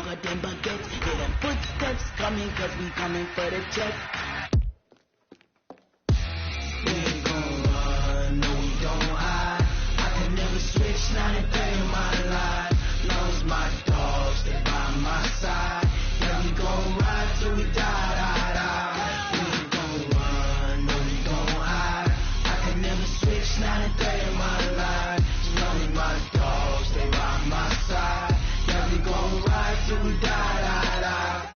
longer than baguettes. Hear them footsteps coming, cause we coming for the check. We ain't gon' run, no we don't hide. I can never switch, not a day in my life. Long as my dogs stay by my side. Yeah, we gon' ride till we die, die, die. We ain't gon' run, no we don't hide. I can never switch, not a day in my life. Long as my dogs stay by my side. Yeah, we gon' ride till we die, die, die.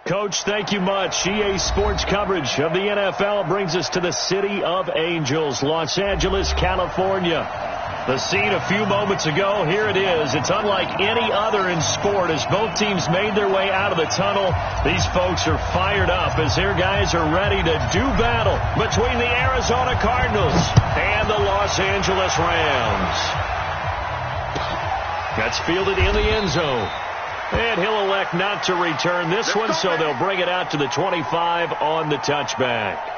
Coach, thank you much. EA Sports coverage of the NFL brings us to the City of Angels, Los Angeles, California. The scene a few moments ago, here it is. It's unlike any other in sport as both teams made their way out of the tunnel. These folks are fired up as their guys are ready to do battle between the Arizona Cardinals and the Los Angeles Rams. That's fielded in the end zone. And he'll elect not to return this one, so they'll bring it out to the 25 on the touchback.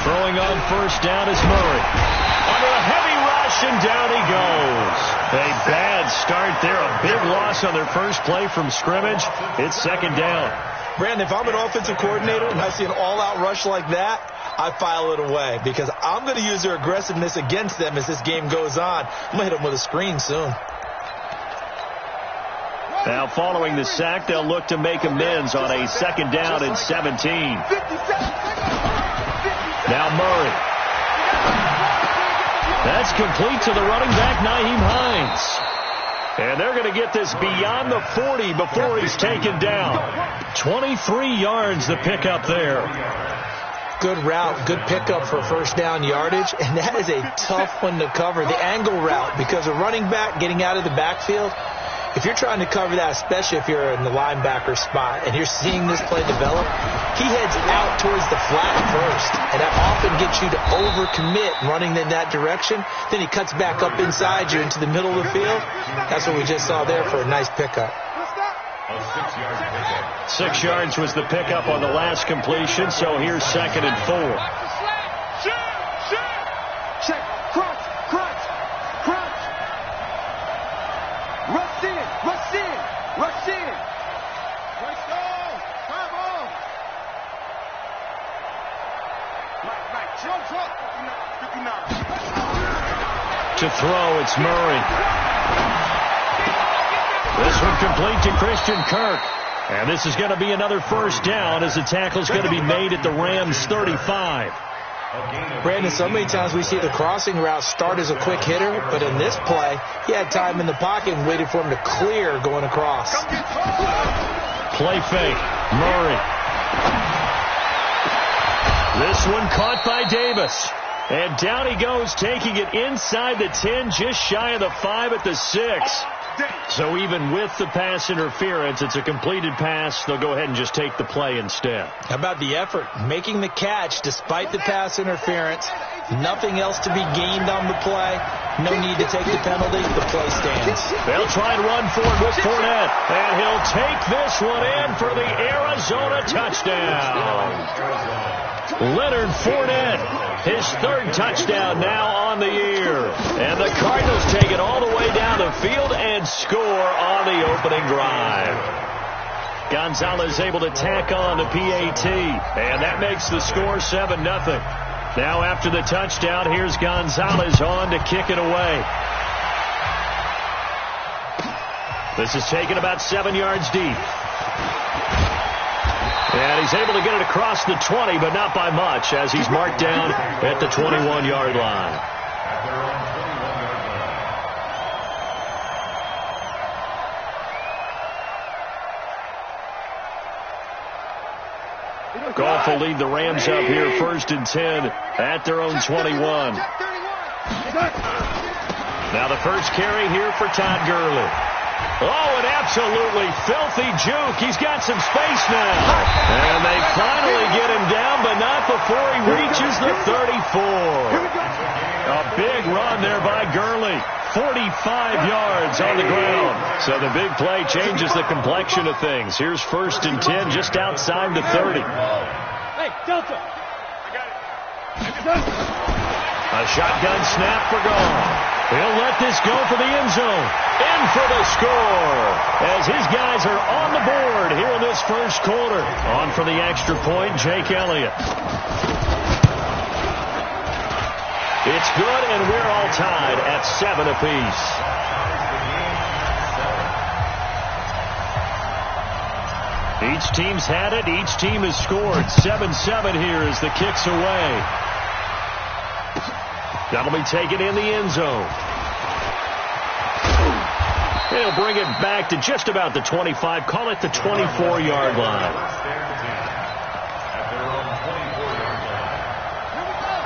Throwing on first down is Murray. Under a heavy rush, and down he goes. A bad start there. A big loss on their first play from scrimmage. It's second down. Brandon, if I'm an offensive coordinator and I see an all-out rush like that, I file it away because I'm going to use their aggressiveness against them as this game goes on. I'm going to hit them with a screen soon. Now, following the sack, they'll look to make amends on a second down and 17. Now Murray. That's complete to the running back, Nyheim Hines. And they're going to get this beyond the 40 before he's taken down. 23 yards the pickup there. Good route, good pickup for first down yardage, and that is a tough one to cover, the angle route, because a running back getting out of the backfield, if you're trying to cover that, especially if you're in the linebacker spot and you're seeing this play develop, he heads out towards the flat first, and that often gets you to overcommit running in that direction. Then he cuts back up inside you into the middle of the field. That's what we just saw there for a nice pickup. 6 yards was the pickup on the last completion, so here's second and 4. Check, crunch. Rush in. Let's go. Come on. Mike, jump. 59. To throw, it's Murray. This one complete to Christian Kirk. And this is going to be another first down as the tackle's going to be made at the Rams 35. Brandon, so many times we see the crossing route start as a quick hitter, but in this play, he had time in the pocket and waited for him to clear going across. Play fake. Murray. This one caught by Davis. And down he goes, taking it inside the 10, just shy of the 5 at the 6. So even with the pass interference, it's a completed pass. They'll go ahead and just take the play instead. How about the effort? Making the catch despite the pass interference. Nothing else to be gained on the play. No need to take the penalty. The play stands. They'll try and run for it with Fournette. And he'll take this one in for the Arizona touchdown. Leonard Fournette, his third touchdown now on the year. And the Cardinals take it all the way down the field and score on the opening drive. Gonzalez able to tack on the PAT. And that makes the score 7-0. Now after the touchdown, here's Gonzalez on to kick it away. This is taken about 7 yards deep. And he's able to get it across the 20, but not by much, as he's marked down at the 21-yard line. Goff will lead the Rams up here 1st and 10 at their own 21. Now the first carry here for Todd Gurley. Oh, an absolutely filthy juke. He's got some space now. And they finally get him down, but not before he reaches the 34. A big run there by Gurley. 45 yards on the ground. So the big play changes the complexion of things. Here's 1st and 10 just outside the 30. Hey, Delta. I got it. A shotgun snap for Goff. He'll let this go for the end zone. In for the score. As his guys are on the board here in this first quarter. On for the extra point, Jake Elliott. It's good, and we're all tied at 7 apiece. Each team's had it. Each team has scored. 7-7 here as the kick's away. That'll be taken in the end zone. He'll bring it back to just about the 25. Call it the 24-yard line.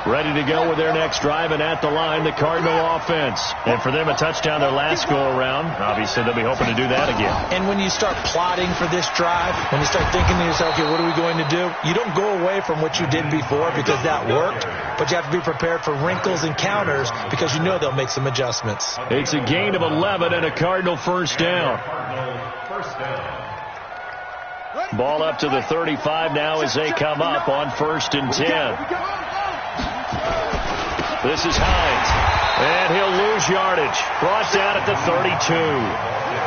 Ready to go with their next drive, and at the line, the Cardinal offense. And for them, a touchdown their last go-around. Obviously, they'll be hoping to do that again. And when you start plotting for this drive, when you start thinking to yourself, okay, what are we going to do? You don't go away from what you did before because that worked, but you have to be prepared for wrinkles and counters because you know they'll make some adjustments. It's a gain of 11 and a Cardinal first down. Ball up to the 35 now as they come up on 1st and 10. This is Hines, and he'll lose yardage. Brought down at the 32.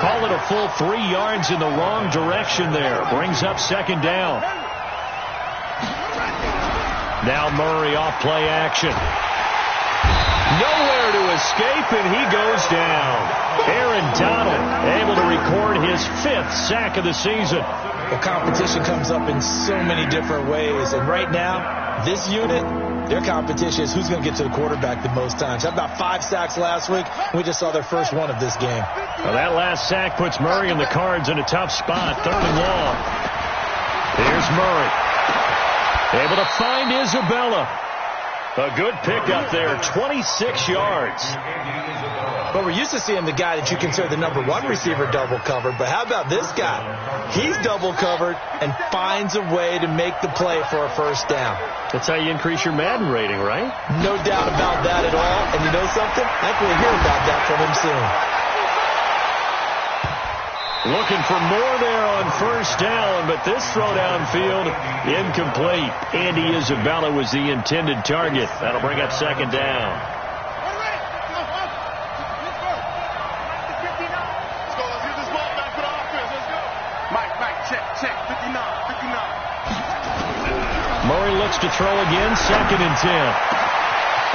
Call it a full 3 yards in the wrong direction there. Brings up 2nd down. Now Murray off play action. Nowhere to escape, and he goes down. Aaron Donald able to record his 5th sack of the season. Well, competition comes up in so many different ways, and right now, this unit, their competition is who's going to get to the quarterback the most times. Had about 5 sacks last week. We just saw their first one of this game. Well, that last sack puts Murray and the Cards in a tough spot. 3rd and long. Here's Murray. Able to find Isabella. A good pickup there, 26 yards. But we're used to seeing the guy that you consider the number 1 receiver double covered. But how about this guy? He's double covered and finds a way to make the play for a first down. That's how you increase your Madden rating, right? No doubt about that at all. And you know something? I think we'll hear about that from him soon. Looking for more there on 1st down, but this throw downfield incomplete. Andy Isabella was the intended target. That'll bring up 2nd down. Murray looks to throw again, 2nd and 10.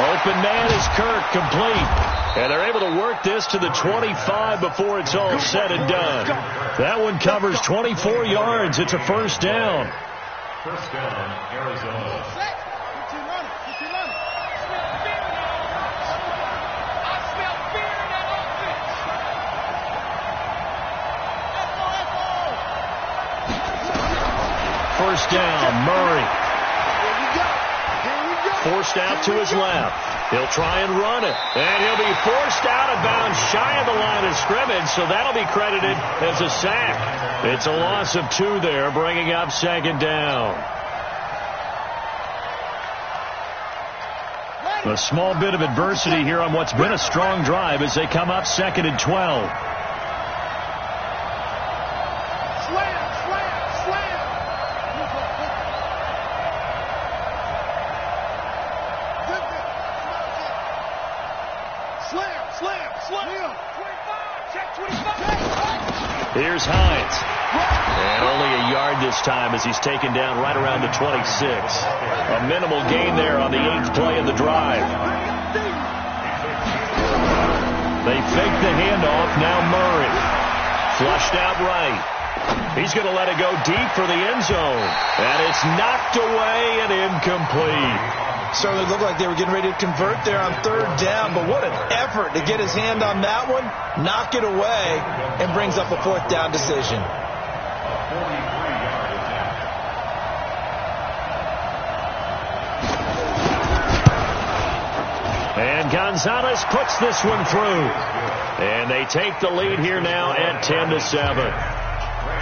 Open man is Kirk, complete. And they're able to work this to the 25 before it's all said and done. That one covers 24 yards. It's a 1st down. 1st down, Arizona. First down, Murray. Forced out to his left. He'll try and run it. And he'll be forced out of bounds shy of the line of scrimmage, so that'll be credited as a sack. It's a loss of 2 there, bringing up 2nd down. A small bit of adversity here on what's been a strong drive as they come up 2nd and 12. Here's Hines. And only a yard this time as he's taken down right around the 26. A minimal gain there on the 8th play of the drive. They fake the handoff. Now Murray. Flushed out right. He's going to let it go deep for the end zone. And it's knocked away and incomplete. Certainly looked like they were getting ready to convert there on 3rd down, but what an effort to get his hand on that one, knock it away, and brings up a 4th down decision. And Gonzalez puts this one through. And they take the lead here now at 10-7.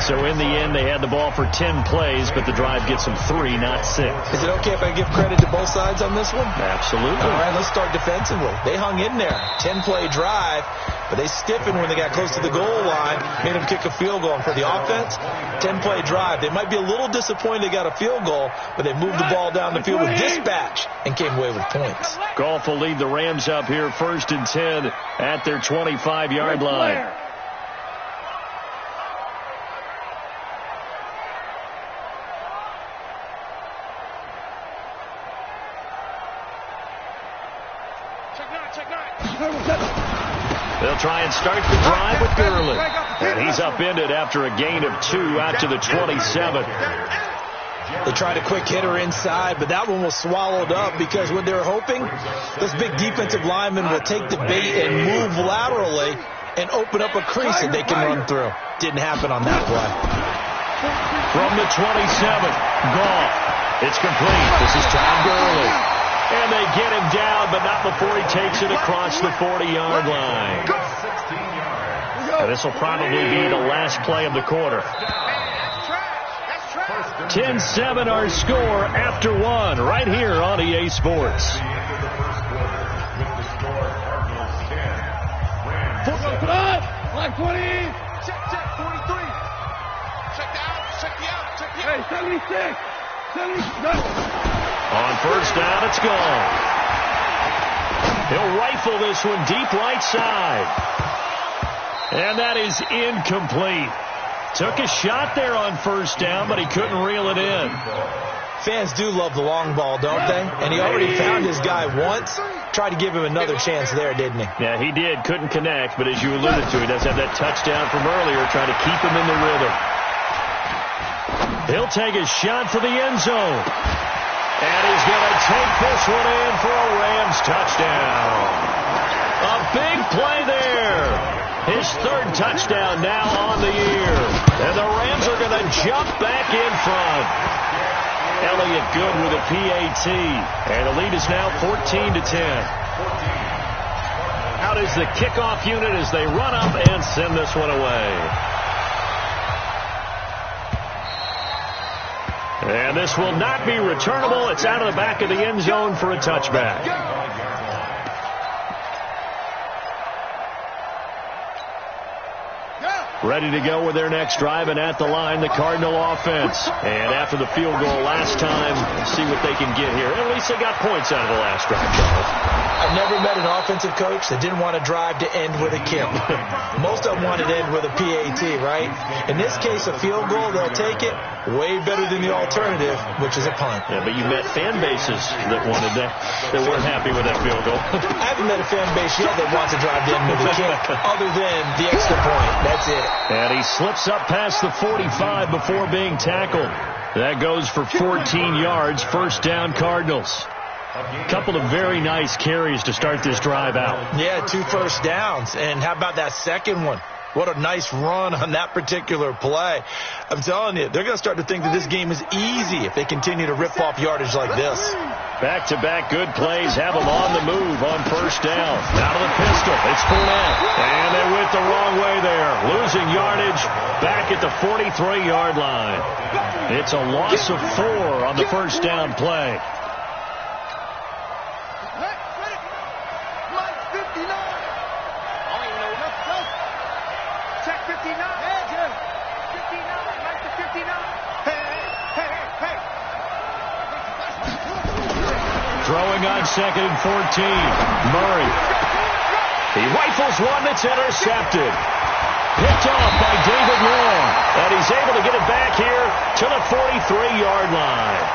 So in the end, they had the ball for 10 plays, but the drive gets them 3, not 6. Is it okay if I give credit to both sides on this one? Absolutely. All right, let's start defensively. They hung in there. 10-play drive, but they stiffened when they got close to the goal line, made them kick a field goal. And for the offense, 10-play drive. They might be a little disappointed they got a field goal, but they moved the ball down the field with dispatch and came away with points. Gauntl will lead the Rams up here 1st and 10 at their 25-yard line. They'll try and start the drive with Gurley. And he's upended after a gain of 2 out to the 27. They tried a quick hitter inside, but that one was swallowed up because what they're hoping, this big defensive lineman will take the bait and move laterally and open up a crease that they can run through. Didn't happen on that play. From the 27, Gauntl. It's complete. This is Todd Gurley. And they get him down, but not before he takes it across the 40-yard line. And this will probably be the last play of the quarter. 10-7 our score after 1 right here on EA Sports. Line 20. Check 43. Check the out. Hey, 76. 76. On 1st down, it's gone. He'll rifle this one deep right side. And that is incomplete. Took a shot there on 1st down, but he couldn't reel it in. Fans do love the long ball, don't they? And he already found his guy once. Tried to give him another chance there, didn't he? Yeah, he did. Couldn't connect, but as you alluded to, he does have that touchdown from earlier, trying to keep him in the rhythm. He'll take a shot for the end zone. And he's going to take this one in for a Rams touchdown. A big play there. His 3rd touchdown now on the year. And the Rams are going to jump back in front. Elliott good with a PAT. And the lead is now 14-10. Out is the kickoff unit as they run up and send this one away. And this will not be returnable. It's out of the back of the end zone for a touchback. Ready to go with their next drive, and at the line, the Cardinal offense. And after the field goal last time, let's see what they can get here. At least they got points out of the last drive, Charles. I've never met an offensive coach that didn't want to drive to end with a kick. Most of them wanted to end with a PAT, right? In this case, a field goal, they'll take it. Way better than the alternative, which is a punt. Yeah, but you met fan bases that wanted that, that weren't happy with that field goal. I haven't met a fan base yet that wants to drive to end with a kick other than the extra point. That's it. And he slips up past the 45 before being tackled. That goes for 14 yards. 1st down, Cardinals. A couple of very nice carries to start this drive out. Yeah, 2 first downs. And how about that second one? What a nice run on that particular play. I'm telling you, they're going to start to think that this game is easy if they continue to rip off yardage like this. Back-to-back good plays have them on the move on 1st down. Out of the pistol, it's Fournette. And they went the wrong way there. Losing yardage back at the 43-yard line. It's a loss of 4 on the 1st down play. Throwing on 2nd and 14. Murray. He rifles one that's intercepted. Picked off by David Long. And he's able to get it back here to the 43-yard line.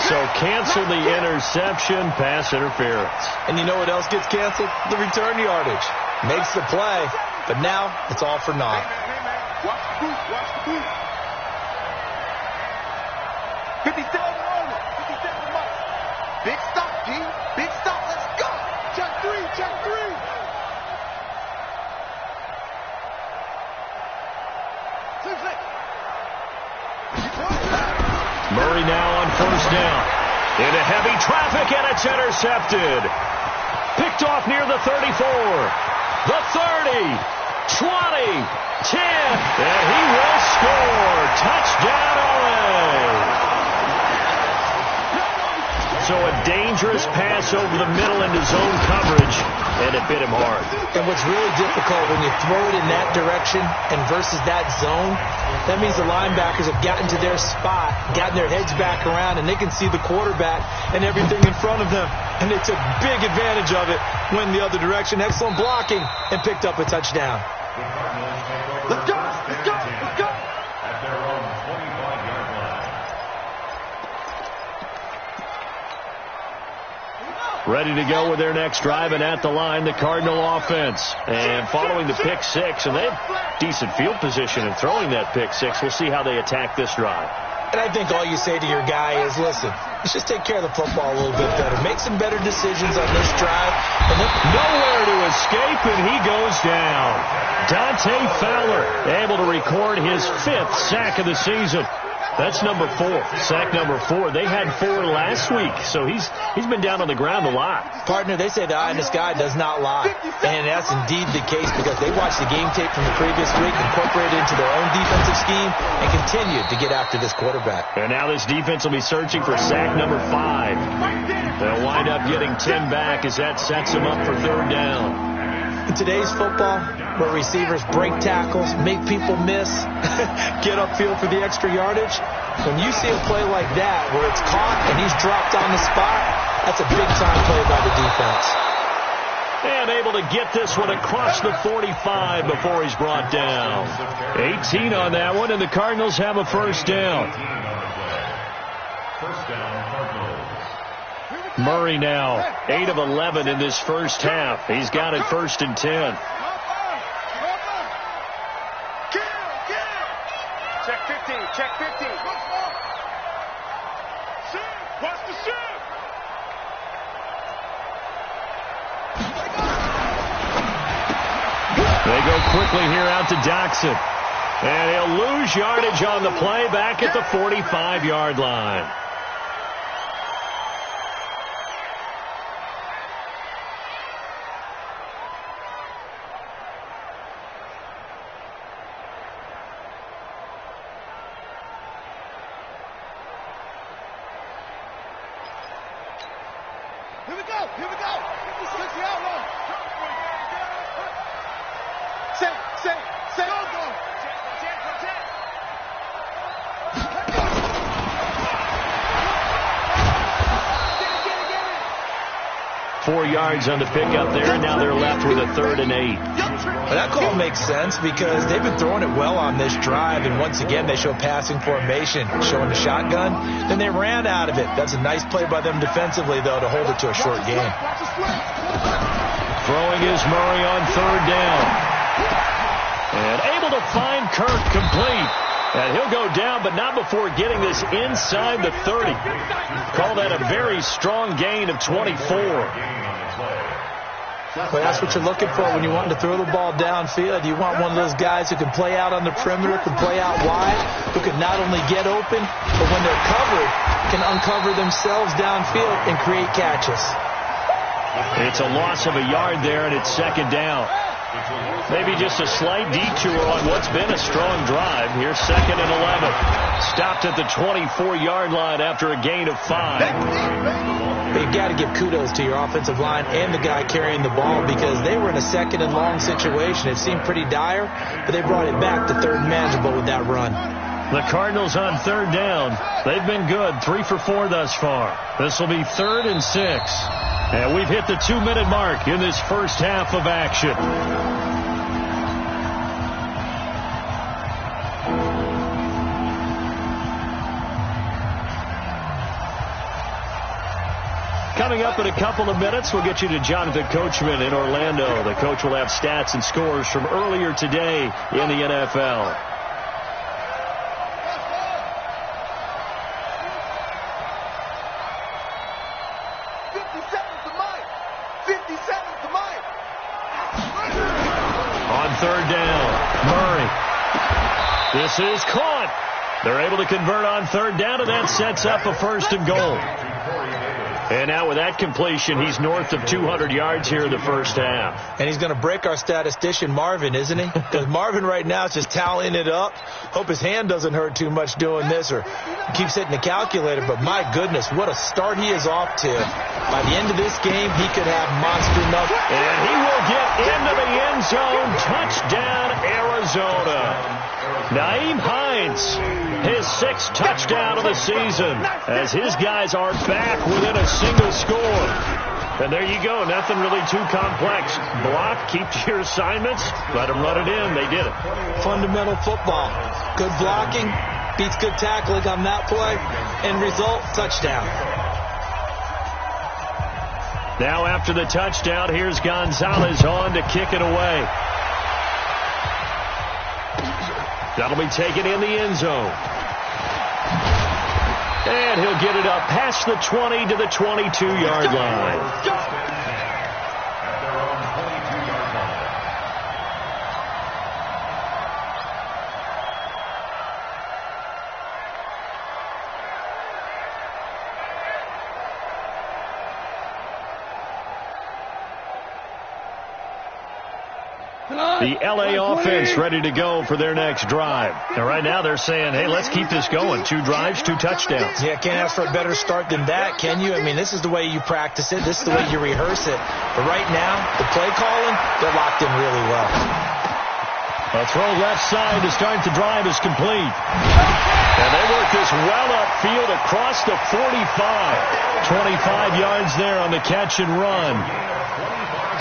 So cancel the interception, pass interference. And you know what else gets canceled? The return yardage. Makes the play, but now it's all for naught. Watch the boot. Watch the boot. 57 on it. 57 miles. Big stop, G. Big stop. Let's go. Check 3. Check 3. Murray now on 1st down. Into heavy traffic, and it's intercepted. Picked off near the 34. The 30. 20. 10. And he will score. Touchdown, LA. So a dangerous pass over the middle into zone coverage, and it bit him hard. And what's really difficult when you throw it in that direction and versus that zone, that means the linebackers have gotten to their spot, gotten their heads back around, and they can see the quarterback and everything in front of them. And they took big advantage of it, went the other direction, excellent blocking, and picked up a touchdown. Let's go. Let's go. Let's go. At their own 25-yard line. Ready to go with their next drive, and at the line, the Cardinal offense. And following the pick six, and they have decent field position in throwing that pick six. We'll see how they attack this drive. And I think all you say to your guy is, listen, let's just take care of the football a little bit better. Make some better decisions on this drive. And then nowhere to escape, and he goes down. Dante Fowler able to record his 5th sack of the season. That's number 4, sack number 4. They had 4 last week, so he's been down on the ground a lot. Partner, they say the eye in the sky does not lie, and that's indeed the case because they watched the game tape from the previous week, incorporated it into their own defensive scheme, and continued to get after this quarterback. And now this defense will be searching for sack number 5. They'll wind up getting 10 back as that sets them up for 3rd down. In today's football, where receivers break tackles, make people miss, get upfield for the extra yardage, when you see a play like that where it's caught and he's dropped on the spot, that's a big-time play by the defense. And able to get this one across the 45 before he's brought down. 18 on that one, and the Cardinals have a 1st down. First down, Cardinals. Murray now, 8 of 11 in this first half. He's got it 1st and 10. Check 15. Check 15. Watch the shift. They go quickly here out to Doxson. And he'll lose yardage on the play back at the 45-yard line. Here we go. Here we go. Switch the outlaw. Say. Go. Check. 4 yards on the pickup there, and now they're left with a 3rd and 8. Well, that call makes sense because they've been throwing it well on this drive, and once again they show passing formation, showing the shotgun. Then they ran out of it. That's a nice play by them defensively, though, to hold it to a short game. Throwing is Murray on 3rd down. And able to find Kirk complete. And he'll go down, but not before getting this inside the 30. Call that a very strong gain of 24. Well, that's what you're looking for when you want to throw the ball downfield. You want one of those guys who can play out on the perimeter, can play out wide, who can not only get open, but when they're covered, can uncover themselves downfield and create catches. It's a loss of a yard there, and it's 2nd down. Maybe just a slight detour on what's been a strong drive. Here's 2nd and 11. Stopped at the 24-yard line after a gain of 5. But you've got to give kudos to your offensive line and the guy carrying the ball because they were in a 2nd and long situation. It seemed pretty dire, but they brought it back to 3rd and manageable with that run. The Cardinals on third down. They've been good, 3 for 4 thus far. This will be 3rd and 6. And we've hit the 2-minute mark in this first half of action. Coming up in a couple of minutes, we'll get you to Jonathan Coachman in Orlando. The coach will have stats and scores from earlier today in the NFL. On third down, Murray. This is caught. They're able to convert on third down, and that sets up a 1st and goal. And now with that completion, he's north of 200 yards here in the first half. And he's going to break our statistician, Marvin, isn't he? Because Marvin right now is just tallying it up. Hope his hand doesn't hurt too much doing this or keeps hitting the calculator. But my goodness, what a start he is off to. By the end of this game, he could have monster numbers. And he will get into the end zone. Touchdown, Arizona. Nyheim Hines, his 6th touchdown of the season, as his guys are back within a single score. And there you go, nothing really too complex. Block, keep to your assignments, let them run it in. They did it. Fundamental football. Good blocking, beats good tackling on that play. End result, touchdown. Now after the touchdown, here's Gonzalez on to kick it away. That'll be taken in the end zone. And he'll get it up past the 20 to the 22-yard line. The L.A. offense ready to go for their next drive. And right now they're saying, hey, let's keep this going. 2 drives, 2 touchdowns. Yeah, can't ask for a better start than that, can you? I mean, this is the way you practice it. This is the way you rehearse it. But right now, the play calling, they're locked in really well. A throw left side to start the drive is complete. And they work this well upfield across the 45. 25 yards there on the catch and run.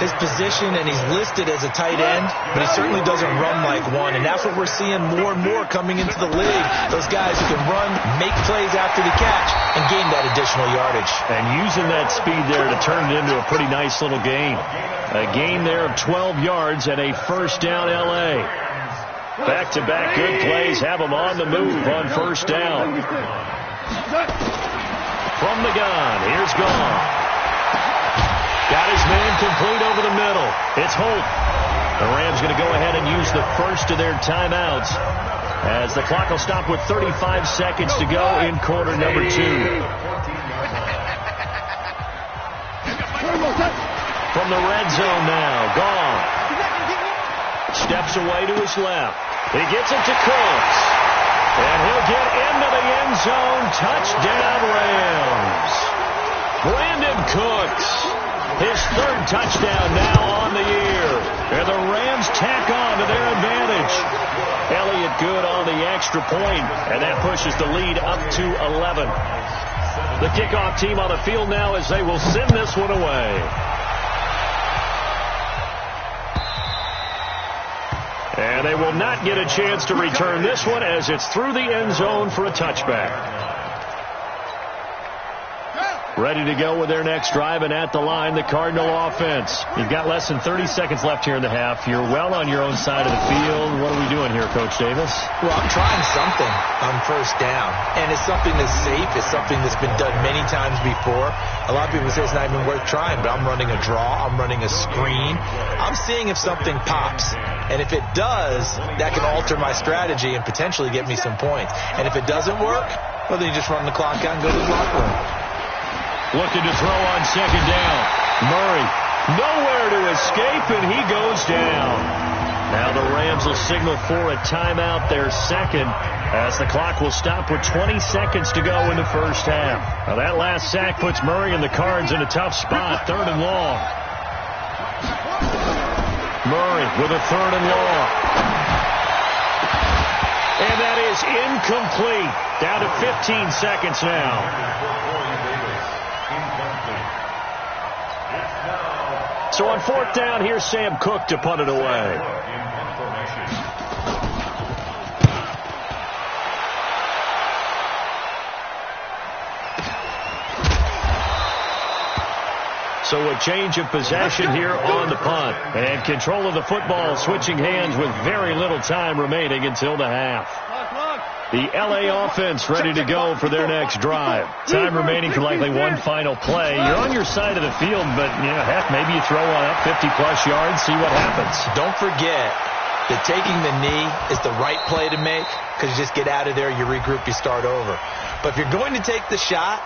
His position, and he's listed as a tight end, but he certainly doesn't run like one, and that's what we're seeing more and more coming into the league. Those guys who can run, make plays after the catch, and gain that additional yardage. And using that speed there to turn it into a pretty nice little gain. A gain there of 12 yards and a 1st down L.A. Back-to-back good plays have them on the move on 1st down. From the gun, here's Gauntl. Got his man complete over the middle. It's Holt. The Rams going to go ahead and use the first of their timeouts as the clock will stop with 35 seconds to go in quarter number 2. From the red zone now, Gauntl. Steps away to his left. He gets it to Cooks. And he'll get into the end zone. Touchdown, Rams. Brandon Cooks. His 3rd touchdown now on the year. And the Rams tack on to their advantage. Elliott good on the extra point, and that pushes the lead up to 11. The kickoff team on the field now as they will send this one away. And they will not get a chance to return this one as it's through the end zone for a touchback. Ready to go with their next drive, and at the line, the Cardinal offense. You've got less than 30 seconds left here in the half. You're well on your own side of the field. What are we doing here, Coach Davis? Well, I'm trying something on 1st down, and it's something that's safe. It's something that's been done many times before. A lot of people say it's not even worth trying, but I'm running a draw. I'm running a screen. I'm seeing if something pops, and if it does, that can alter my strategy and potentially get me some points. And if it doesn't work, well, then you just run the clock out and go to the locker room. Looking to throw on 2nd down. Murray, nowhere to escape, and he goes down. Now the Rams will signal for a timeout, their 2nd, as the clock will stop with 20 seconds to go in the first half. Now that last sack puts Murray and the Cards in a tough spot, 3rd and long. Murray with a 3rd and long. And that is is incomplete. Down to 15 seconds now. So on fourth down, here's Sam Cook to punt it away. So a change of possession here on the punt. And control of the football switching hands with very little time remaining until the half. The L.A. offense ready to go for their next drive. Time remaining for likely one final play. You're on your side of the field, but, heck, maybe you throw one up 50-plus yards, see what happens. Don't forget that taking the knee is the right play to make because you just get out of there, you regroup, you start over. But if you're going to take the shot,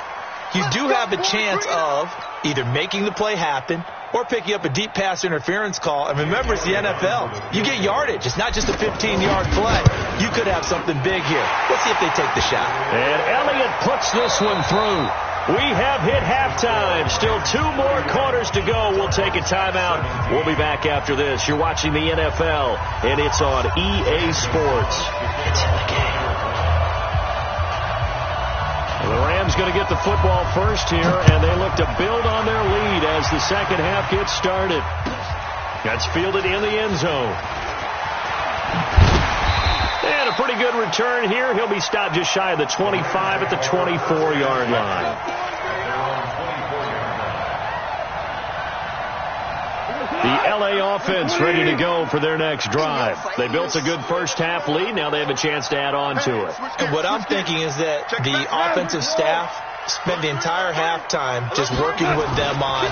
you do have a chance of either making the play happen or picking up a deep pass interference call. And remember, it's the NFL. You get yardage. It's not just a 15-yard play. You could have something big here. Let's see if they take the shot. And Elliott puts this one through. We have hit halftime. Still 2 more quarters to go. We'll take a timeout. We'll be back after this. You're watching the NFL, and it's on EA Sports. It's in the game. The Rams going to get the football first here, and they look to build on their lead as the second half gets started. That's fielded in the end zone. And a pretty good return here. He'll be stopped just shy of the 25 at the 24-yard line. The L.A. offense ready to go for their next drive. They built a good first-half lead. Now they have a chance to add on to it. And what I'm thinking is that the offensive staff spent the entire halftime just working with them on,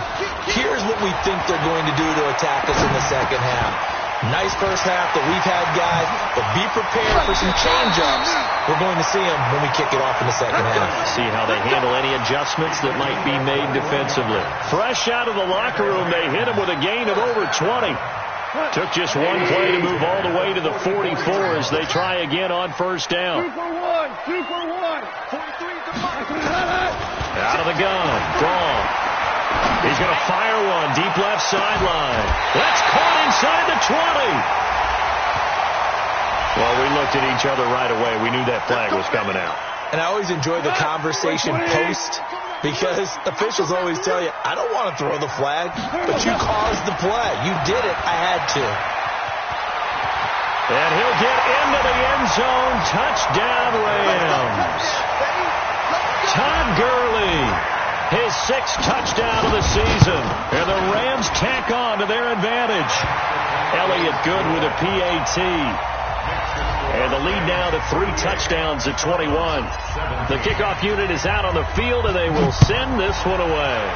here's what we think they're going to do to attack us in the second half. Nice first half that we've had, guys, but be prepared for some change-ups. We're going to see them when we kick it off in the second half. See how they handle any adjustments that might be made defensively. Fresh out of the locker room, they hit him with a gain of over 20. Took just one play to move all the way to the 44 as they try again on first down. 2 for 1. 2 for 1. 43 to Out of the gun. Draw. He's going to fire one deep left sideline. That's caught inside the 20. Well, we looked at each other right away. We knew that flag was coming out. And I always enjoy the conversation post because officials always tell you, I don't want to throw the flag, but you caused the play. You did it. I had to. And he'll get into the end zone. Touchdown, Rams. Todd Gurley. His 6th touchdown of the season. And the Rams tack on to their advantage. Elliott good with a PAT. And the lead now to 3 touchdowns at 21. The kickoff unit is out on the field, and they will send this one away.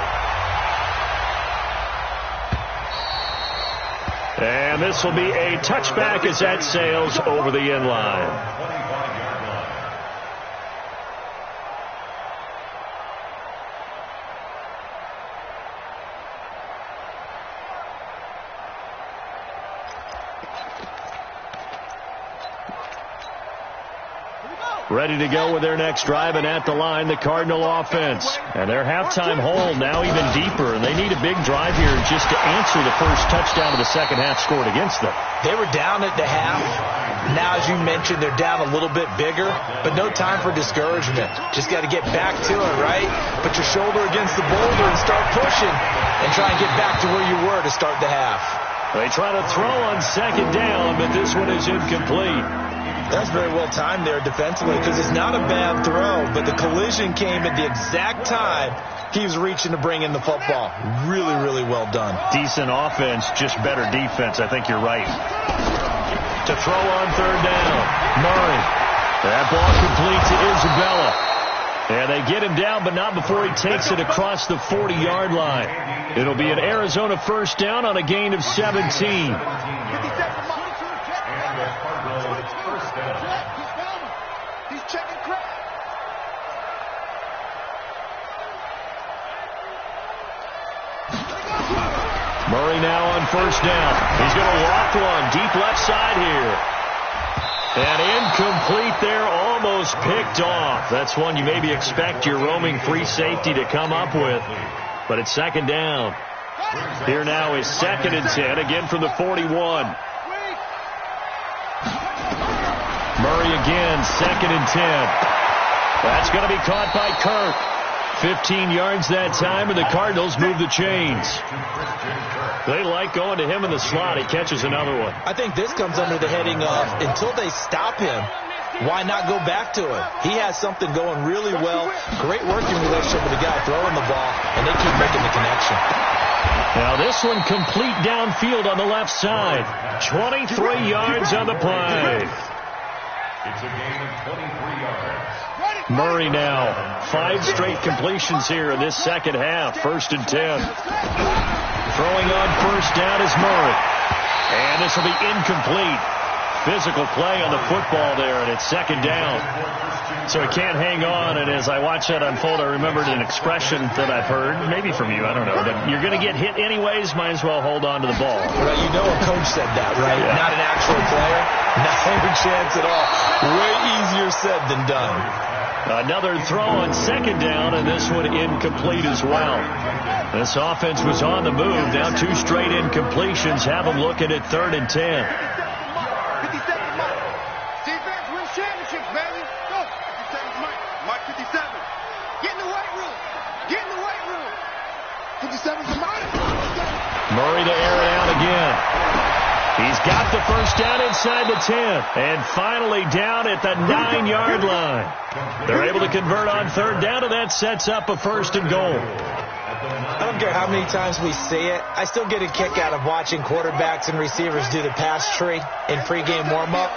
And this will be a touchback as that sails over the end line. Ready to go with their next drive, and at the line, the Cardinal offense. And their halftime hole now even deeper, and they need a big drive here just to answer the first touchdown of the second half scored against them. They were down at the half. Now, as you mentioned, they're down a little bit bigger, but no time for discouragement. Just got to get back to it, right? Put your shoulder against the boulder and start pushing and try and get back to where you were to start the half. They try to throw on second down, but this one is incomplete. That's very well timed there defensively because it's not a bad throw, but the collision came at the exact time he was reaching to bring in the football. Really, really well done. Decent offense, just better defense. I think you're right. To throw on third down, Murray. That ball complete to Isabella. And they get him down, but not before he takes it across the 40-yard line. It'll be an Arizona first down on a gain of 17. Murray now on first down. He's going to walk one deep left side here. And incomplete there, almost picked off. That's one you maybe expect your roaming free safety to come up with. But it's second down. Here now is 2nd and 10, again from the 41. Murray again, 2nd and 10. That's going to be caught by Kirk. 15 yards that time, and the Cardinals move the chains. They like going to him in the slot. He catches another one. I think this comes under the heading of, until they stop him, why not go back to him? He has something going really well. Great working relationship with the guy throwing the ball, and they keep making the connection. Now this one complete downfield on the left side. 23 yards on the play. It's a gain of 23 yards. Murray now. 5 straight completions here in this second half. 1st and 10. Throwing on 1st down is Murray. And this will be incomplete. Physical play on the football there, and it's 2nd down. So he can't hang on, and as I watch that unfold, I remembered an expression that I've heard, maybe from you, I don't know, but you're going to get hit anyways, might as well hold on to the ball. Right, you know a coach said that, right? Yeah. Not an actual player. Not a chance at all. Way easier said than done. Another throw on 2nd down, and this one incomplete as well. This offense was on the move. Now 2 straight incompletions have them looking at 3rd and 10. Murray to air it out again. He's got the 1st down inside the 10. And finally down at the 9-yard line. They're able to convert on 3rd down, and that sets up a 1st and goal. I don't care how many times we see it. I still get a kick out of watching quarterbacks and receivers do the pass tree in pregame warm-up.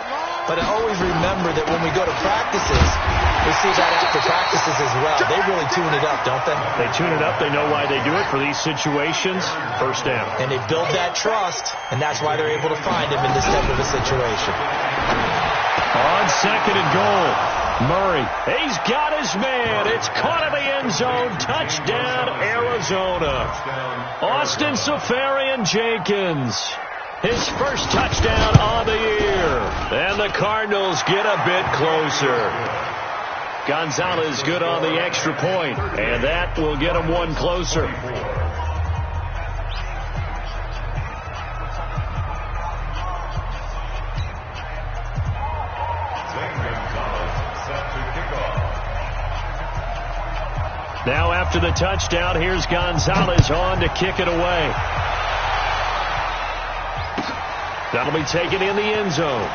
But I always remember that when we go to practices, we see that after practices as well. They really tune it up, don't they? They tune it up. They know why they do it for these situations. 1st down. And they build that trust, and that's why they're able to find him in this type of a situation. On 2nd and goal. Murray, he's got his man. It's caught in the end zone. Touchdown, Arizona. Austin Seferian-Jenkins. His 1st touchdown on the year. And the Cardinals get a bit closer. Gonzalez good on the extra point, and that will get him 1 closer. Now after the touchdown, here's Gonzalez on to kick it away. That'll be taken in the end zone.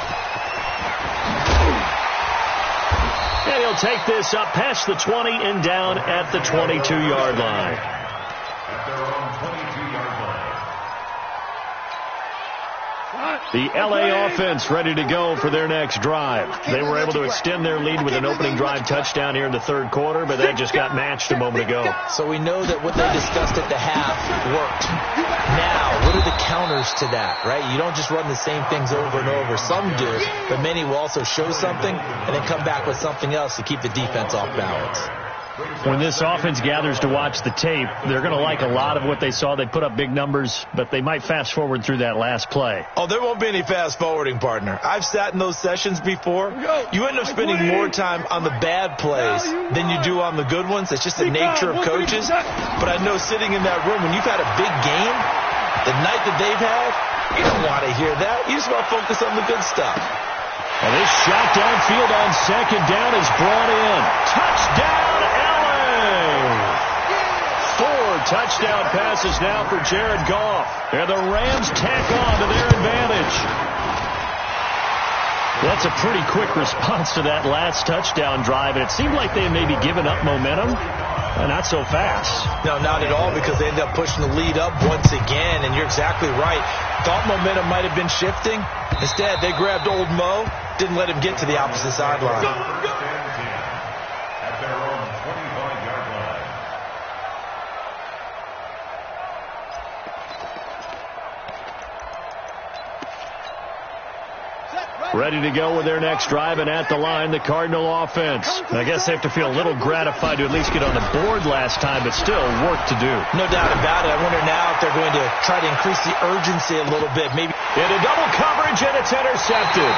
And he'll take this up past the 20 and down at the 22-yard line. At their own 22-yard line. The L.A. offense ready to go for their next drive. They were able to extend their lead with an opening drive touchdown here in the 3rd quarter, but that just got matched a moment ago. So we know that what they discussed at the half worked. Now, what are the counters to that, right? You don't just run the same things over and over. Some do, but many will also show something and then come back with something else to keep the defense off balance. When this offense gathers to watch the tape, they're going to like a lot of what they saw. They put up big numbers, but they might fast forward through that last play. Oh, there won't be any fast forwarding, partner. I've sat in those sessions before. You end up spending more time on the bad plays than you do on the good ones. It's just the nature of coaches. But I know sitting in that room, when you've had a big game, the night that they've had, you don't want to hear that. You just want to focus on the good stuff. And this shot downfield on 2nd down is brought in. Touchdown, L.A. 4 touchdown passes now for Jared Goff. And the Rams tack on to their advantage. That's a pretty quick response to that last touchdown drive. And it seemed like they had maybe given up momentum. Not so fast. No, not at all, because they ended up pushing the lead up once again. And you're exactly right. Thought momentum might have been shifting. Instead, they grabbed old Mo, didn't let him get to the opposite sideline. At their own 25-yard line. Ready to go with their next drive, and at the line, the Cardinal offense. I guess they have to feel a little gratified to at least get on the board last time, but still work to do. No doubt about it. I wonder now if they're going to try to increase the urgency a little bit. Maybe into double coverage, and it's intercepted.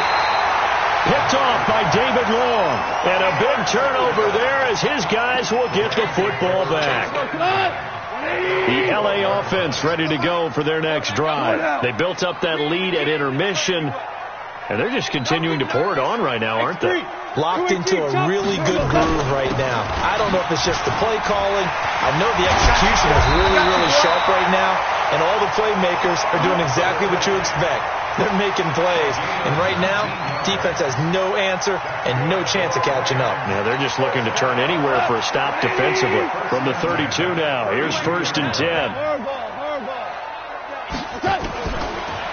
Picked off by David Long. And a big turnover there as his guys will get the football back. The L.A. offense ready to go for their next drive. They built up that lead at intermission. And they're just continuing to pour it on right now, aren't they? Locked into a really good groove right now. I don't know if it's just the play calling. I know the execution is really, really sharp right now. And all the playmakers are doing exactly what you expect. They're making plays. And right now, defense has no answer and no chance of catching up. Yeah, they're just looking to turn anywhere for a stop defensively. From the 32 now, here's 1st and 10.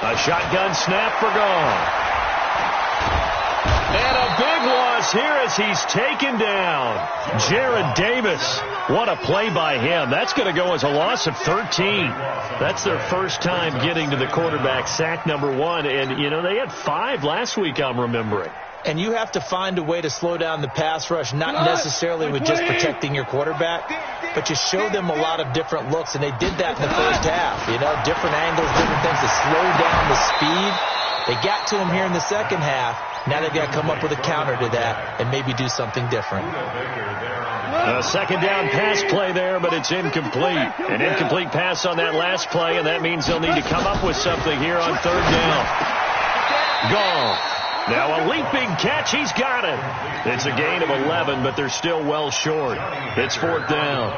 A shotgun snap for Gauntl. And a big loss here as he's taken down. Jared Davis. What a play by him. That's going to go as a loss of 13. That's their first time getting to the quarterback, sack number 1. And, you know, they had 5 last week, I'm remembering. And you have to find a way to slow down the pass rush, not necessarily with just protecting your quarterback, but you show them a lot of different looks, and they did that in the first half. You know, different angles, different things to slow down the speed. They got to him here in the second half. Now they've got to come up with a counter to that and maybe do something different. A second down pass play there, but it's incomplete. An incomplete pass on that last play, and that means they'll need to come up with something here on 3rd down. Gauntl. Now a leaping catch. He's got it. It's a gain of 11, but they're still well short. It's 4th down.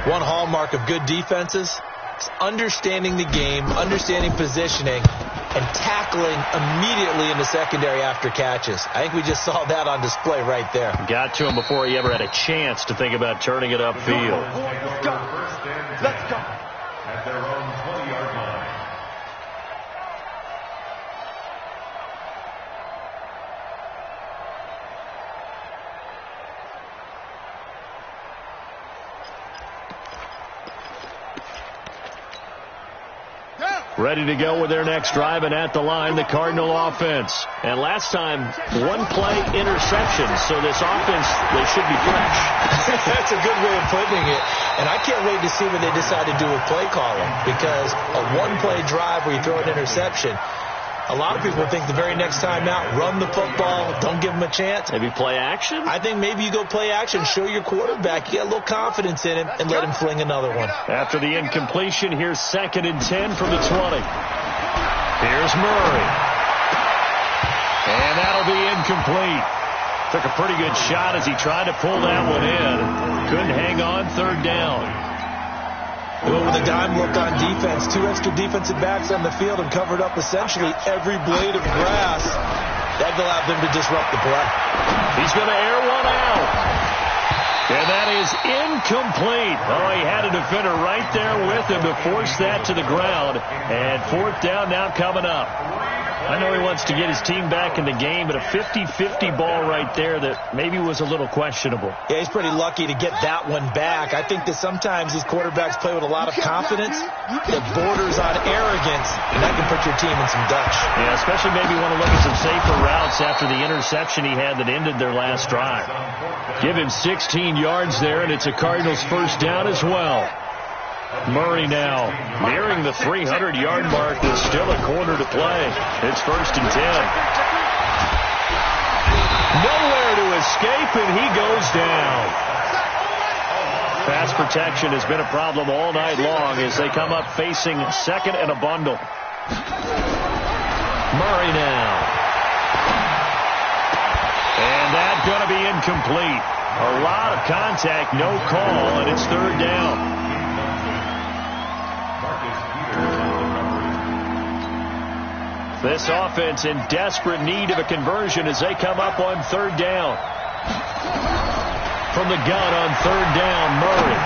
One hallmark of good defenses is understanding the game, understanding positioning, and tackling immediately in the secondary after catches. I think we just saw that on display right there. Got to him before he ever had a chance to think about turning it upfield. Let's go. At their own 20-yard line. Ready to go with their next drive, and at the line, the Cardinal offense. And last time, 1-play interception, so this offense, they should be fresh. That's a good way of putting it. And I can't wait to see what they decide to do with play calling, because a 1-play drive where you throw an interception, a lot of people think the very next time out, run the football, don't give them a chance. Maybe play action? I think maybe you go play action, show your quarterback, you got a little confidence in him, and let him fling another one. After the incompletion, here's 2nd and 10 from the 20. Here's Murray. And that'll be incomplete. Took a pretty good shot as he tried to pull that one in. Couldn't hang on 3rd down. Well, with a dime look on defense, 2 extra defensive backs on the field and covered up essentially every blade of grass. That allowed them to disrupt the play. He's going to air one out. And that is incomplete. Oh, he had a defender right there with him to force that to the ground. And 4th down now coming up. I know he wants to get his team back in the game, but a 50-50 ball right there that maybe was a little questionable. Yeah, he's pretty lucky to get that one back. I think that sometimes these quarterbacks play with a lot of confidence that borders on arrogance, and that can put your team in some Dutch. Yeah, especially maybe want to look at some safer routes after the interception he had that ended their last drive. Give him 16 yards there, and it's a Cardinals 1st down as well. Murray now nearing the 300-yard mark. There's still a quarter to play. It's 1st and 10. Nowhere to escape, and he goes down. Pass protection has been a problem all night long as they come up facing 2nd and a bundle. Murray now. And that's going to be incomplete. A lot of contact, no call, and it's 3rd down. This offense in desperate need of a conversion as they come up on 3rd down. From the gun on 3rd down, Murray.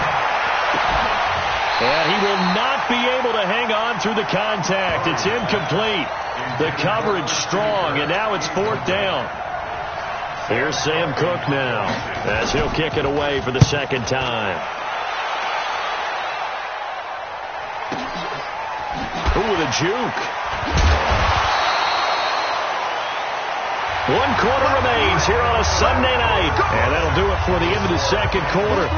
And he will not be able to hang on through the contact. It's incomplete. The coverage strong, and now it's 4th down. Here's Sam Cook now as he'll kick it away for the 2nd time. Ooh, with a juke. 1 quarter remains here on a Sunday night. And that'll do it for the end of the 2nd quarter.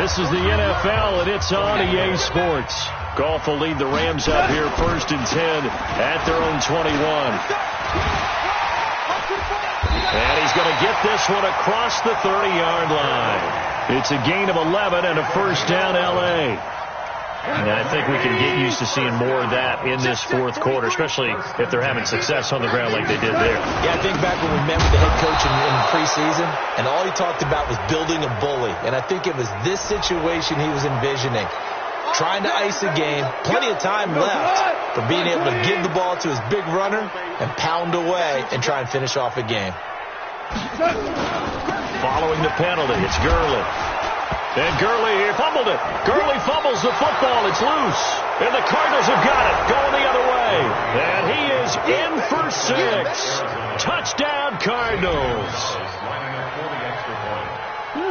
This is the NFL, and it's on EA Sports. Gauntl will lead the Rams up here 1st and 10 at their own 21. And he's going to get this one across the 30-yard line. It's a gain of 11 and a 1st down L.A. And I think we can get used to seeing more of that in this fourth quarter, especially if they're having success on the ground like they did there. Yeah, I think back when we met with the head coach in preseason, and all he talked about was building a bully. And I think it was this situation he was envisioning. Trying to ice a game, plenty of time left for being able to give the ball to his big runner and pound away and try and finish off a game. Following the penalty, it's Gurley. And Gurley here fumbled it. Gurley fumbles the football. It's loose. And the Cardinals have got it. Going the other way. And he is in for 6. Touchdown, Cardinals.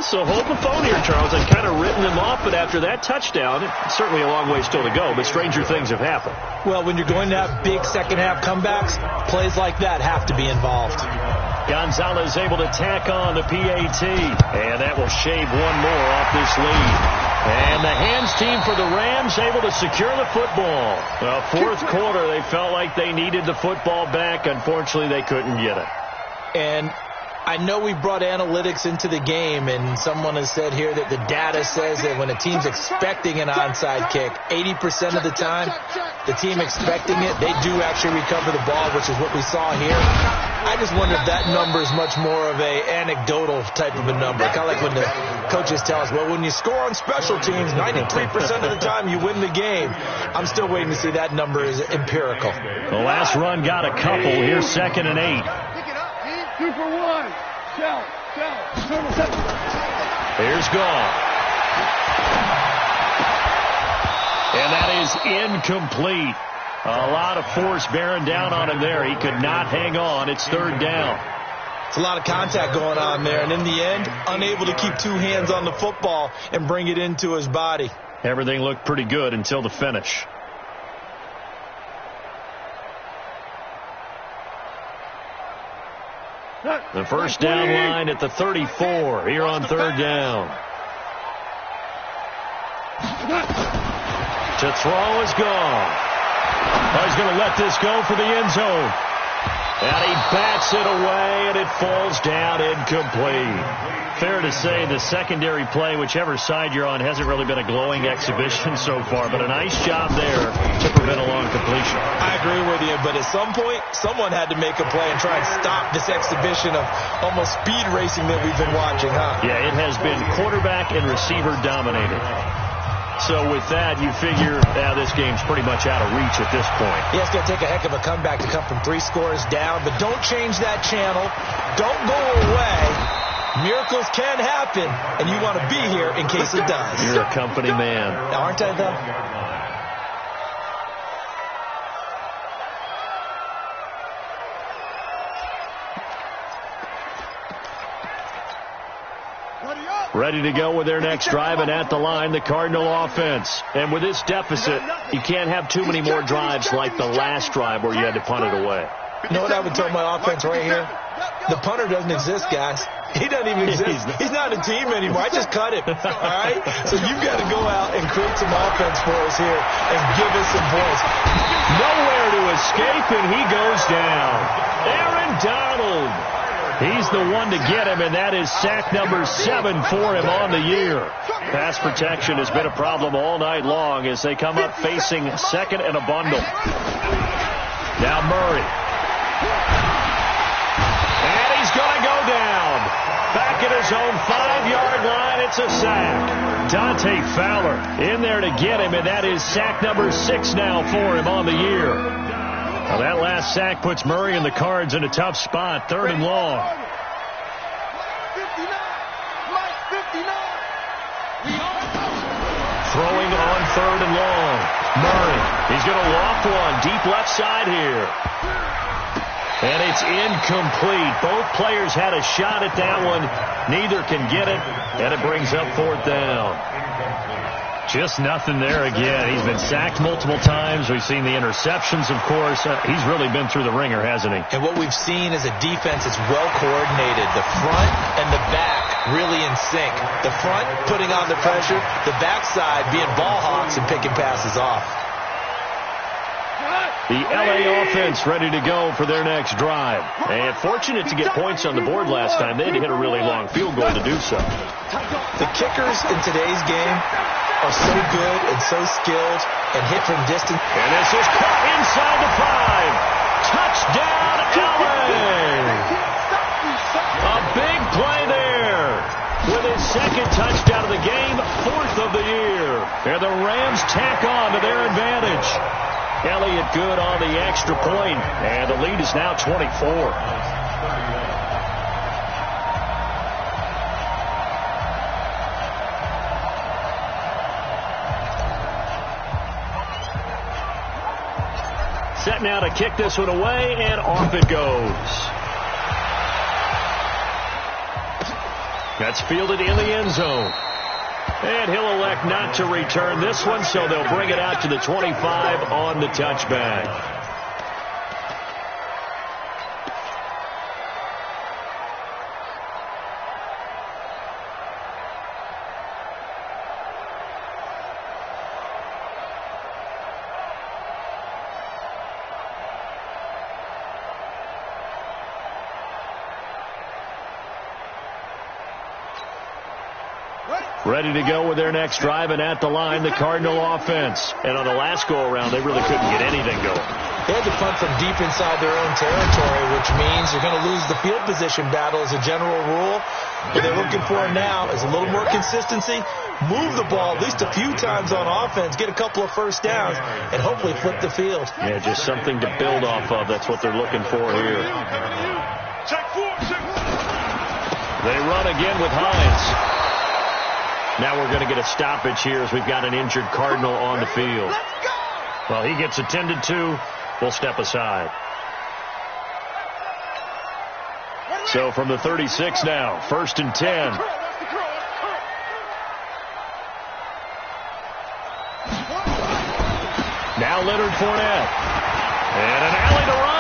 So hold the phone here, Charles. I've kind of written them off, but after that touchdown, it's certainly a long way still to go, but stranger things have happened. Well, when you're going to have big second-half comebacks, plays like that have to be involved. Gonzalez able to tack on the PAT, and that will shave one more off this lead. And the hands team for the Rams able to secure the football. Well, fourth quarter, they felt like they needed the football back. Unfortunately, they couldn't get it. And I know we brought analytics into the game, and someone has said here that the data says that when a team's expecting an onside kick, 80% of the time, the team expecting it, they do actually recover the ball, which is what we saw here. I just wonder if that number is much more of a anecdotal type of a number. Kind of like when the coaches tell us, well, when you score on special teams, 93% of the time you win the game. I'm still waiting to see that number is empirical. The last run got a couple. Here's 2nd and 8. 2 for 1. Shell. Here's Gauntl. And that is incomplete. A lot of force bearing down on him there. He could not hang on. It's 3rd down. It's a lot of contact going on there, and in the end, unable to keep 2 hands on the football and bring it into his body. Everything looked pretty good until the finish. The first down line at the 34 here on 3rd down. To throw is gone. He's going to let this go for the end zone. And he bats it away, and it falls down incomplete. Fair to say the secondary play, whichever side you're on, hasn't really been a glowing exhibition so far, but a nice job there to prevent a long completion. I agree with you, but at some point, someone had to make a play and try and stop this exhibition of almost speed racing that we've been watching, huh? Yeah, it has been quarterback and receiver dominated. So with that, you figure this game's pretty much out of reach at this point. Yeah, it's going to take a heck of a comeback to come from 3 scores down, but don't change that channel. Don't go away. Miracles can happen, and you want to be here in case it does. You're a company man. Aren't I, though? Ready to go with their next drive, and at the line, the Cardinal offense. And with this deficit, you can't have too many more drives like the last drive where you had to punt it away. You know what I would tell my offense right here? The punter doesn't exist, guys. He doesn't even exist. He's not a team anymore. I just cut him. All right? So you've got to go out and create some offense for us here and give us some points. Nowhere to escape, and he goes down. Aaron Donald. He's the one to get him, and that is sack number 7 for him on the year. Pass protection has been a problem all night long as they come up facing 2nd and a bundle. Now Murray. And he's going to go down. Back at his own 5-yard line, it's a sack. Dante Fowler in there to get him, and that is sack number 6 now for him on the year. Well, that last sack puts Murray and the Cards in a tough spot, 3rd and long. Throwing on 3rd and long. Murray, he's going to loft one deep left side here. And it's incomplete. Both players had a shot at that one. Neither can get it, and it brings up 4th down. Just nothing there again. He's been sacked multiple times. We've seen the interceptions, of course. He's really been through the ringer, hasn't he? And what we've seen is a defense that's well coordinated. The front and the back really in sync. The front putting on the pressure. The backside being ball hawks and picking passes off. The LA offense ready to go for their next drive. And fortunate to get points on the board last time. They had to hit a really long field goal to do so. The kickers in today's game are so good and so skilled and hit from distance. And this is caught inside the 5. Touchdown, LA! A big play there. With his second touchdown of the game, 4th of the year. And the Rams tack on to their advantage. Elliott good on the extra point, and the lead is now 24. Set now to kick this one away, and off it goes. That's fielded in the end zone. And he'll elect not to return this one, so they'll bring it out to the 25 on the touchback. Ready to go with their next drive, and at the line, the Cardinal offense. And on the last go-around, they really couldn't get anything going. They had to punt from deep inside their own territory, which means you're going to lose the field position battle as a general rule. What they're looking for now is a little more consistency, move the ball at least a few times on offense, get a couple of first downs, and hopefully flip the field. Yeah, just something to build off of. That's what they're looking for here. They run again with Hines. Now we're going to get a stoppage here as we've got an injured Cardinal on the field. Well, he gets attended to. We'll step aside. So from the 36 now, 1st and 10. Now Leonard Fournette. And an alley to run.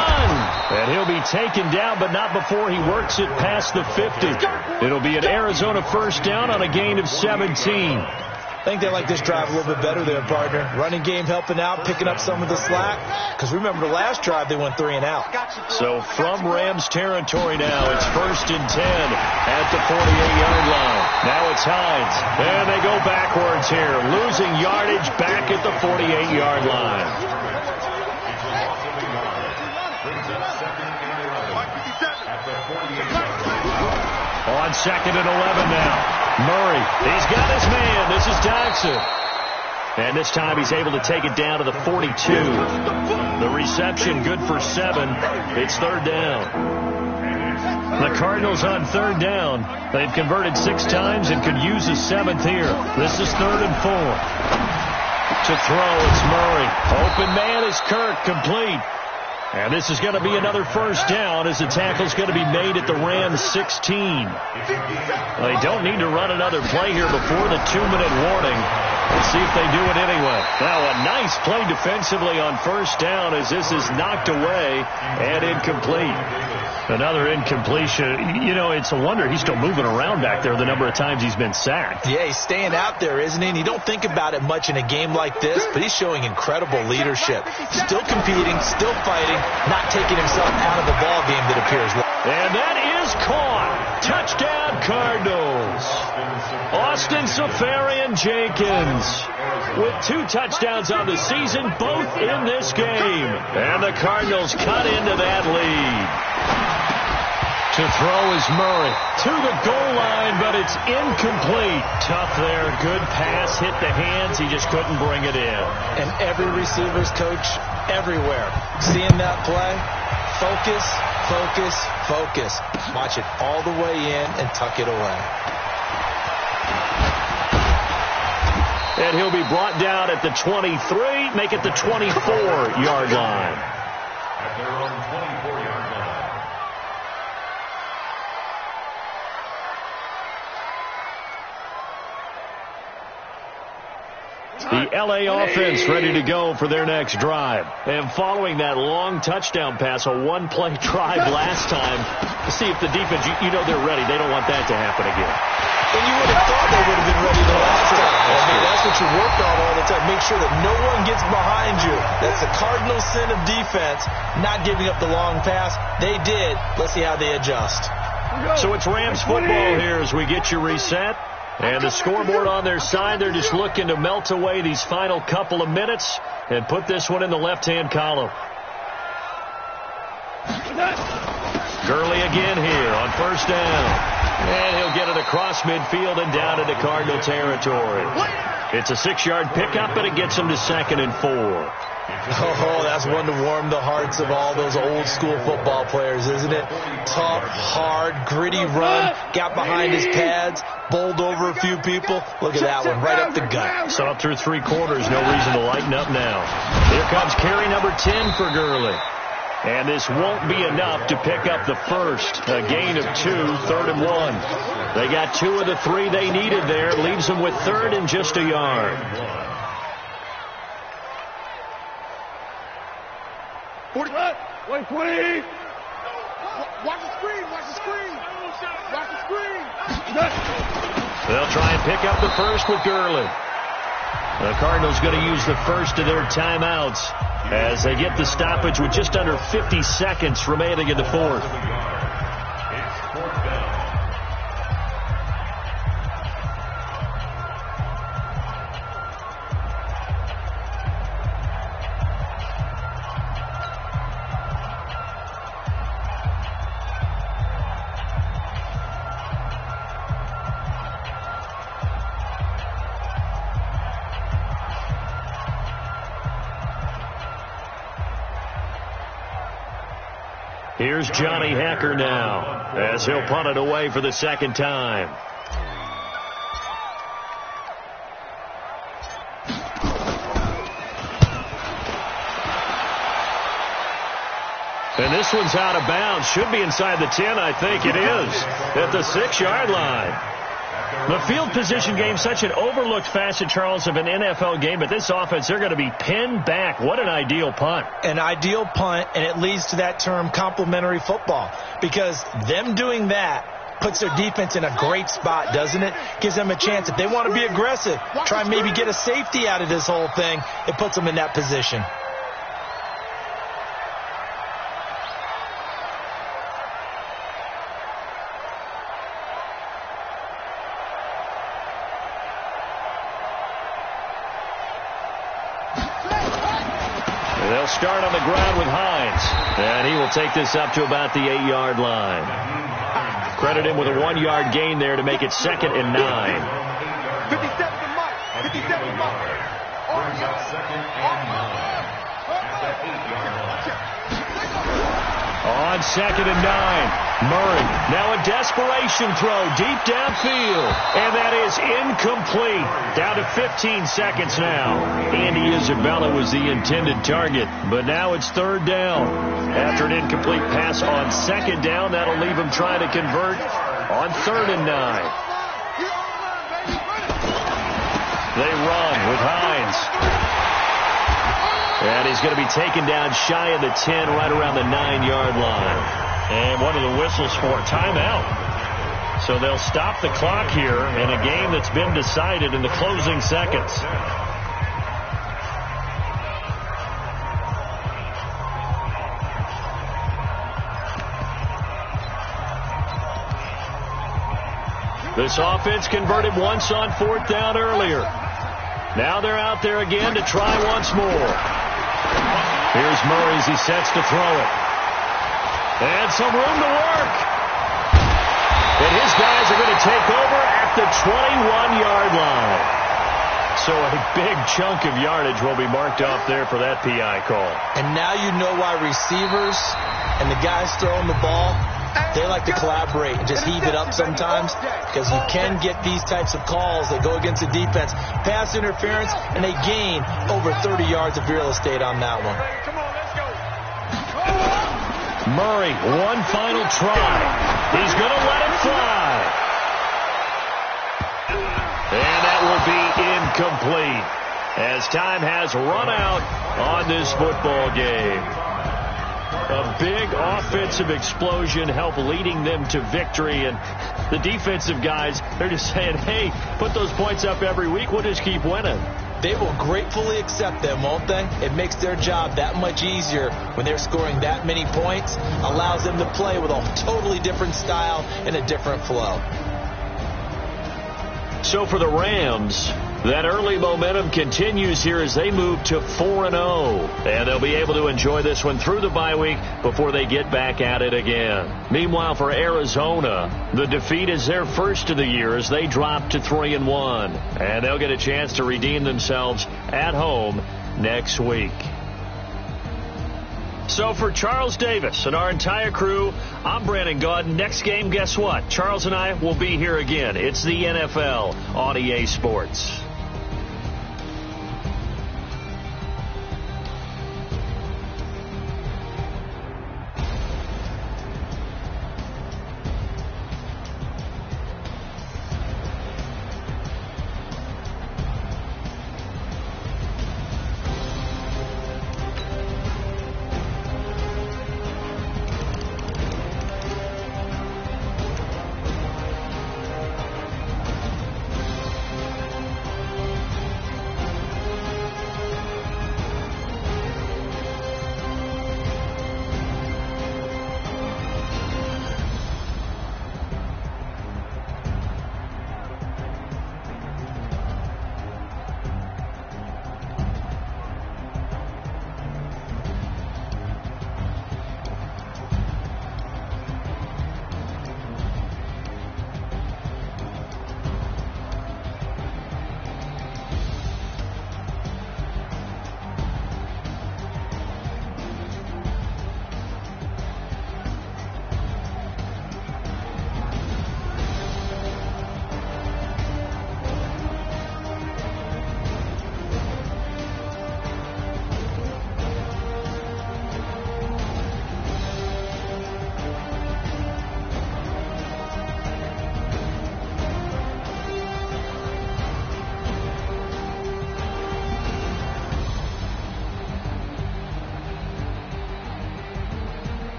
And he'll be taken down, but not before he works it past the 50. It'll be an Arizona first down on a gain of 17. I think they like this drive a little bit better there, partner. Running game helping out, picking up some of the slack. Because remember the last drive, they went 3 and out. So from Rams territory now, it's 1st and 10 at the 48-yard line. Now it's Hines. And they go backwards here, losing yardage back at the 48-yard line. On 2nd and 11 now. Murray, he's got his man. This is Dodson. And this time he's able to take it down to the 42. The reception good for 7. It's 3rd down. The Cardinals on 3rd down. They've converted 6 times and could use a 7th here. This is 3rd and 4. To throw, it's Murray. Open man is Kirk, complete. And this is going to be another first down as the tackle's going to be made at the Rams 16. Well, they don't need to run another play here before the 2-minute warning. Let's see if they do it anyway. Now a nice play defensively on first down as this is knocked away and incomplete. Another incompletion. You know, it's a wonder he's still moving around back there the number of times he's been sacked. Yeah, he's staying out there, isn't he? And you don't think about it much in a game like this, but he's showing incredible leadership. Still competing, still fighting, not taking himself out of the ball game that appears. And that is caught. Touchdown, Cardinals. Austin Seferian-Jenkins with 2 touchdowns on the season, both in this game. And the Cardinals cut into that lead. To throw is Murray to the goal line, but it's incomplete. Tough there. Good pass. Hit the hands. He just couldn't bring it in. And every receiver's coach everywhere seeing that play. Focus, focus, focus. Watch it all the way in and tuck it away. And he'll be brought down at the 23, make it the 24-yard line. At their own 24-yard line. The L.A. offense ready to go for their next drive. And following that long touchdown pass, a one-play drive last time, to see if the defense, you know they're ready. They don't want that to happen again. And you would have thought they would have been ready the last time. I mean, that's what you work on all the to make sure that no one gets behind you. That's the cardinal sin of defense, not giving up the long pass. They did. Let's see how they adjust. So it's Rams football here as we get you reset. And the scoreboard on their side, they're just looking to melt away these final couple of minutes and put this one in the left-hand column. Gurley again here on first down. And he'll get it across midfield and down into Cardinal territory. It's a 6-yard pickup, and it gets him to 2nd and 4. Oh, that's one to warm the hearts of all those old-school football players, isn't it? Tough, hard, gritty run, got behind his pads, bowled over a few people. Look at that one, right up the gut. Saw it through 3 quarters, no reason to lighten up now. Here comes carry number 10 for Gurley. And this won't be enough to pick up the first. A gain of 2, 3rd and 1. They got 2 of the 3 they needed there. Leaves them with 3rd and just a yard. Wait. Watch the screen. Watch the screen. They'll try and pick up the first with Gurley. The Cardinals going to use the first of their timeouts as they get the stoppage with just under 50 seconds remaining in the 4th. It's 4th down. Here's Johnny Hacker now as he'll punt it away for the 2nd time. And this one's out of bounds. Should be inside the 10, I think it is, at the 6-yard line. The field position game, such an overlooked facet, Charles, of an NFL game. But this offense, they're going to be pinned back. What an ideal punt. An ideal punt, and it leads to that term complementary football. Because them doing that puts their defense in a great spot, doesn't it? Gives them a chance. If they want to be aggressive, try and maybe get a safety out of this whole thing, it puts them in that position. They'll start on the ground with Hines, and he will take this up to about the 8-yard line. Credit him with a 1-yard gain there to make it 2nd and 9. 57 to Mike. 57 to Mike. Brings up 2nd and 9. At the 8-yard line. On 2nd and 9. Murray, now a desperation throw deep downfield, and that is incomplete. Down to 15 seconds now. Andy Isabella was the intended target, but now it's 3rd down. After an incomplete pass on 2nd down, that'll leave him trying to convert on 3rd and 9. They run with Hines. And he's going to be taken down shy of the 10, right around the 9-yard line. And one of the whistles for timeout. So they'll stop the clock here in a game that's been decided in the closing seconds. This offense converted once on 4th down earlier. Now they're out there again to try once more. Here's Murray as he sets to throw it. And some room to work. And his guys are going to take over at the 21-yard line. So a big chunk of yardage will be marked off there for that PI call. And now you know why receivers and the guys throwing the ball, they like to collaborate and just heave it up sometimes, because you can get these types of calls that go against the defense. Pass interference, and they gain over 30 yards of real estate on that one. Murray, one final try. He's going to let it fly. And that will be incomplete as time has run out on this football game. A big offensive explosion helped leading them to victory, and the defensive guys, they're just saying, hey, put those points up every week, we'll just keep winning. They will gratefully accept them, won't they? It makes their job that much easier when they're scoring that many points, allows them to play with a totally different style and a different flow. So for the Rams, that early momentum continues here as they move to 4-0. And they'll be able to enjoy this one through the bye week before they get back at it again. Meanwhile, for Arizona, the defeat is their first of the year as they drop to 3-1. And they'll get a chance to redeem themselves at home next week. So for Charles Davis and our entire crew, I'm Brandon Gaudin. Next game, guess what? Charles and I will be here again. It's the NFL on EA Sports.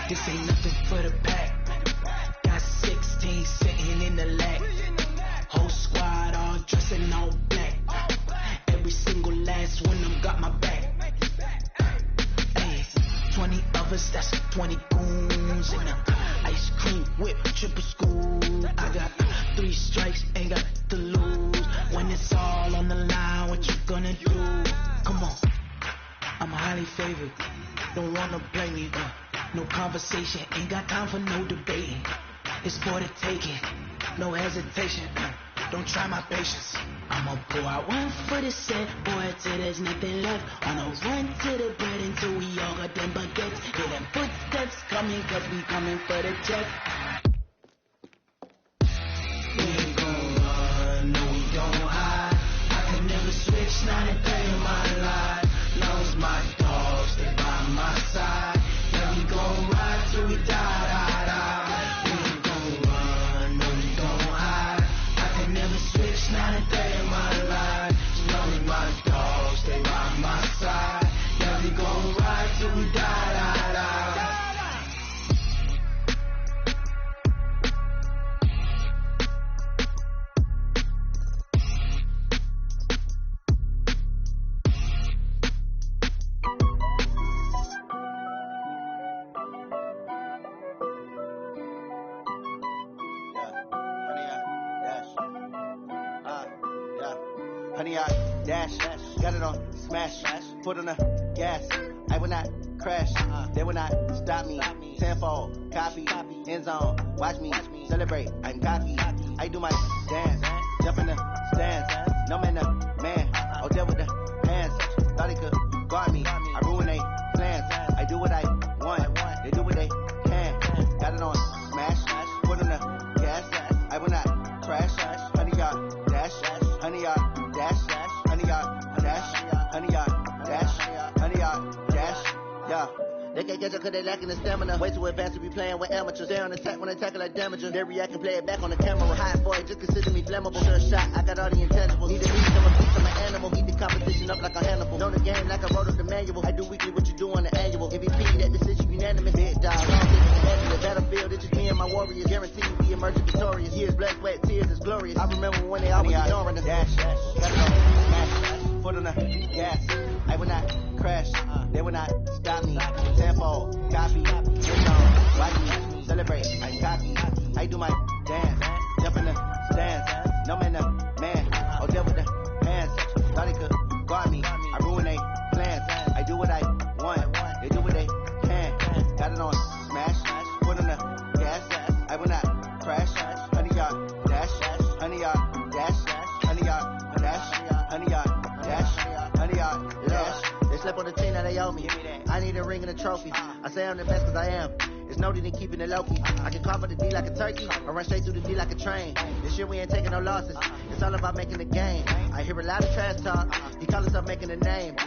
This ain't nothing for the pack. Got 16 sitting in the lap. Whole squad all dressed in all black. Every single last one of them got my back. Hey, 20 of us, that's 20 goons. And ice cream whip, triple school. I got 3 strikes, ain't got to lose. When it's all on the line, what you gonna do? Come on, I'm highly favored. Don't wanna blame me, no conversation, ain't got time for no debating. It's for the taking, no hesitation. Don't try my patience. I'ma pour out one for the set, boy, till there's nothing left. On a run to the bread until we all got them baguettes. Hear them footsteps coming, cause we coming for the check. We ain't gon' run, no we don't hide. I can never switch, not a day in my life. Long as my dogs, they by my side. Yeah, we gon' ride till we die. We ain't gon' run, no we don't hide. I can never switch, not a day in my life. As long as my dogs, they by my side. Yeah, we gon' ride till we die. Honey, I dash, got it on smash, foot on the gas. I will not crash, they will not stop me. Tenfold, copy, end zone, watch me celebrate. I'm cocky, I do my dance, jump in the stands. No man, the man, oh there with the hands. Thought he could guard me, I ruin they plans. I do what I want, they do what they can. Got it on smash, foot on the gas. I will not crash, honey, y'all dash, honey, y'all dash, honey, y'all dash, honey, y'all dash, honey, y'all dash, yeah. They can't catch up cause they lacking the stamina. Way too advanced to be playing with amateurs. Stay on attack when they tackle like damager. They react and play it back on the camera. High boy, just consider me flammable. Sure shot, I got all the intangibles. Need a beast, I'm a beast, I'm an animal. Eat the competition up like a Hannibal. Know the game like I wrote up the manual. I do weekly what you do on the annual. MVP, that decision unanimous. Big dog, all in the battlefield. It's just me and my warriors. Guarantee you be emerging victorious. Years, blood, sweat, tears, it's glorious. I remember when they always ignoring the dash. Got it on smash, foot on the gas. I will not crash, they will not stop me. Tenfold, copy, end zone, watch me celebrate. I'm cocky, I do my dance, jump in the stands. No man, the man, oh there with the hands. Thought he could guard me, I ruin they plans. I do what I want, they do what they can. Got it on smash, foot on the gas. I will not crash, honey, y'all dash, honey, y'all dash, honey, y'all dash, honey, y'all dash, honey, y'all dash. They slept on the team, now they owe me. I need a ring and a trophy. I say I'm the best cause I am. There's no need in keeping it low-key. I can carve up the D like a turkey, or run straight through the D like a train. This year we ain't taking no losses. It's all about making the game. I hear a lot of trash talk. He call himself making a name.